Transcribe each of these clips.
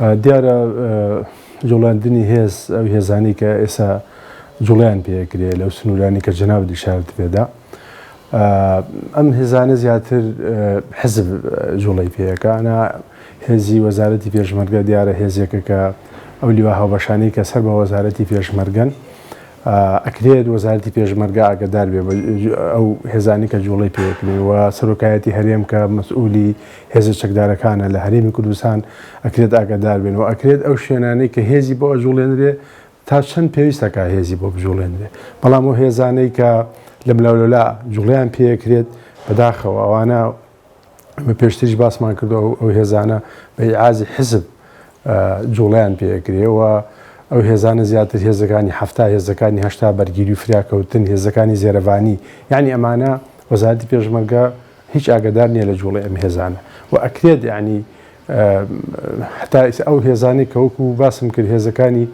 دیارە جوڵاندنی هێز ئەو هێزانی کە ئێستا جوڵیان پێکرێ لەو سنوورانی کە جەنابی شارت پێدا ئەم هێزانە زیاتر حزب جوڵی پێەکانە هێزی وەزارەتی پێشمەرگە دیارە هێزێکە کە ئەو لیوا هاوبەشانەی کە سەر بە وەزارەتی پێشمەرگەن ئەکرێت وەزارەتی پێشمەرگە ئاگدار بێ ئەو هێزانی کە جوڵی پێکرێەوە سەرۆکایەتی هەرێم کە مەسئولی هێزە چەکدارەکانە لە هەرێمی کوردستان ئەکرێت ئاگدار بێنەوە ئەکرێت ئەو شوێنانەی کە هێزی بۆ ئەجوڵێنرێ تا چەند پێویستەکە هێزی بۆ بجوڵێنرێ بەڵام ئەو هێزانەی کە لە ملاولەلا جوڵیان پێکرێت بەداخەوە ئەوانە پێشتریش باسمان کردو ئەو هێزانە بە عازی حزب جوڵیان پێکرێەوە ئەو هێزانە زیاتر هێزەکانی هەفتا هێزەکانی هەشتا بەرگیری و فراکەوتن هێزەکانی زێرەوانی یعنی ئەمانە وەزارەتی پێشمەرگە هیچ ئاگدار نییە لە جوڵی ئەم هێزانە و ئەکرێت یعنی حتا ئەو هێزانی کە وەکو باسم کرد هێزەکانی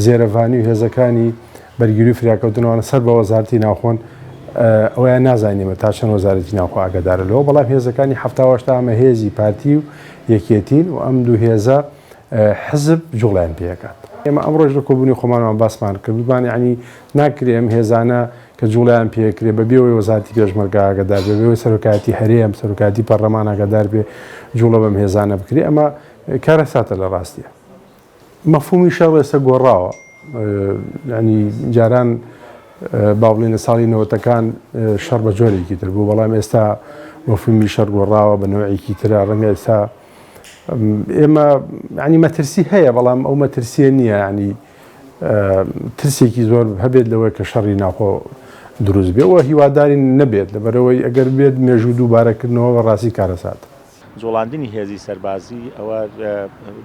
زێرەوانی و هێزەکانی بەرگیری و فراکەوتنەوەوانە سەر بە وەزارەتی ناوخۆن ئەویان نازانیمە تا چەند وەزارەتی ناوخۆ ئاگدارە لەوە بەڵام هێزەکانی هەفتا ئەمە هێزی پارتی و یەکێتین و ئەم دوو هێزە حزب جوڵیان پێکات. ئێمە ئەمڕۆژ لە کۆبوونی خۆمانەوە باسمان کرد بمان ینی ناکرێ ئەم هێزانە کە جوڵیان پێکرێ بە بێەوەی وەزارەتی پێشمەرگە ئاگدار بێ بێەوەی سەرۆکایەتی هەرێم سەرۆکایەتی پەرلەمان ئاگدار بێ جوڵە بەم هێزانە بکرێ ئەمە کارە ساتە لە ڕاستیە مەفهومی شەڕ ئێستا گۆڕاوە ینی جاران باڵێنە ساڵی نەوەتەکان شەڕ بە جۆرێکی تر بوو بەڵام ئێستا مەفهومی شەڕ گۆڕاوە بە نوعێکی ترە ڕەنگە ئێستا ئێمە ینی مەترسی هەیە بەڵام ئەو مەترسیە نییە ینی ترسێکی زۆر هەبێت لەوەی کە شەڕی ناخۆ دروست بێ ئەوە هیواداری نەبێت لەبەرەوەی ئەگەر بێت مێژوو دووبارەکردنەوە بە ڕاستی کارەسات. جوڵاندنی هێزی سەربازی ئەوە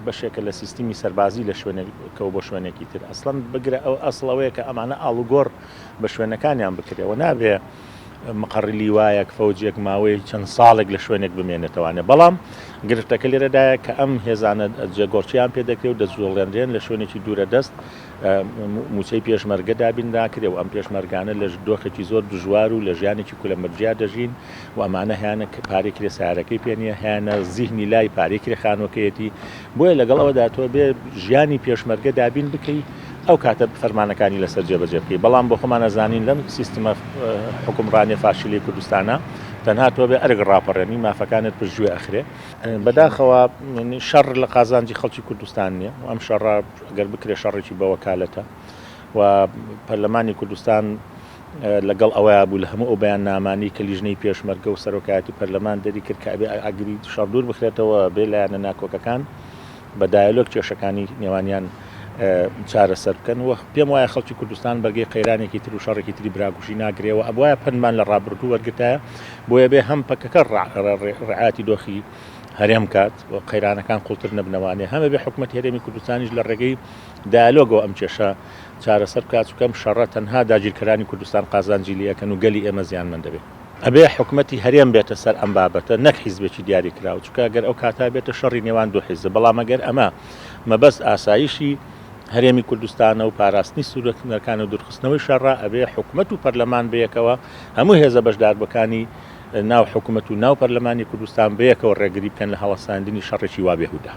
بەشێکە لە سیستمی سەربازی لە شوێنەکەەوە بۆ شوێنێکی تر ئەسڵەن بگرە ئەو ئەسڵەوەیە کە ئەمانە ئاڵوگۆڕ بە شوێنەکانیان بکرێەوە نابێ مقڕی لیوایەک فەوجێک ماوەی چەند ساڵێک لە شوێنێک بمێنێتەوانێ بەڵام گرفتەکە لێرەدایە کە ئەم هێزانە جێگۆڕچیان پێدەکرێت و دەجوڵێنرێن لە شوێنێکی دوورە دەست موچەی پێشمەرگە دابین داکرێ و ئەم پێشمەرگانە لە دۆخێکی زۆر دژوار و لە ژیانێکی کولەمەرجیا دەژین و ئەمانە هیانە پارێکرێ سارەکەی پێنیە هیانە زیهنی لای پارێکرێ خانوەکەیەتی بۆیە لەگەڵ ئەوەدا تۆ بێ ژیانی پێشمەرگە دابین بکەی ئەو کاتە فەرمانەکانی لەسەر جێبەجێ بکەی بەڵام بۆ خۆمان ئەزانین لەم سیستمە حکومڕانی فاشیلی کوردستانە تەنها تۆ بێ ئەرگ ڕاپەڕێنی مافەکانت پشتگوێ ئەخرێ بەداخەوە شەڕ لە قازانجی خەڵکی کوردستان نییە و ئەم شەڕ ئەگەر بکرێ شەڕێکی بە وەکالەتە و پەرلەمانی کوردستان لەگەڵ ئەوەیە بوو لە هەموو ئەو بەیان نامانی کە لیژنەی پێشمەرگە و سەرۆکایەتی پەرلەمان دەری کرد کە ئەبێ ئاگری شەڕ دوور بخرێتەوە بێ لایەنە ناکۆکەکان بە دایالۆگ کێشەکانی نێوانیان چارەسەر بکەن و پێم وایە خەڵکی کوردستان بەرگەی قەیرانێکی تر و شەڕێکی تری براگوشی ناگرێەوە ئەبواە پەنمان لە ڕابردوو وەرگتایە بۆیە بێ هەم پەکەکە ڕعاتی دۆخی هەرێم کات و قەیرانەکان قوڵتر نەبنەوانێ هەمە بێ حکوومەتی هەرێمی کوردستانیش لە ڕێگەی دایالۆگەوە ئەم کێشە چارەسەر بکات چکەم شەڕە تەنها داگیرکەرانی کوردستان قازانجی لەکەن و گەلی ئێمە زیانمەند دەبێت ئەبێ حکوومەتی هەرێم بێتە سەر ئەم بابەتە نەک حیزبێکی دیاری کراوە چکە گەر ئەو کاتا بێتە شەڕی نێوان دوو حیزب بەڵام ئەگەر ئەمە مەبەست ئاسایشی هەرێمی کوردستانە و پاراستنی سوورەکانە و دوورخستنەوەی شەڕە ئەبێ حکوومەت و پەرلەمان بەیەکەوە هەموو هێزە بەشداربەکانی ناو حکوومەت و ناو پەرلەمانی کوردستان بەیەکەوە ڕێگری بکەن لە هەڵەساندنی شەڕێکی وا بێهودا.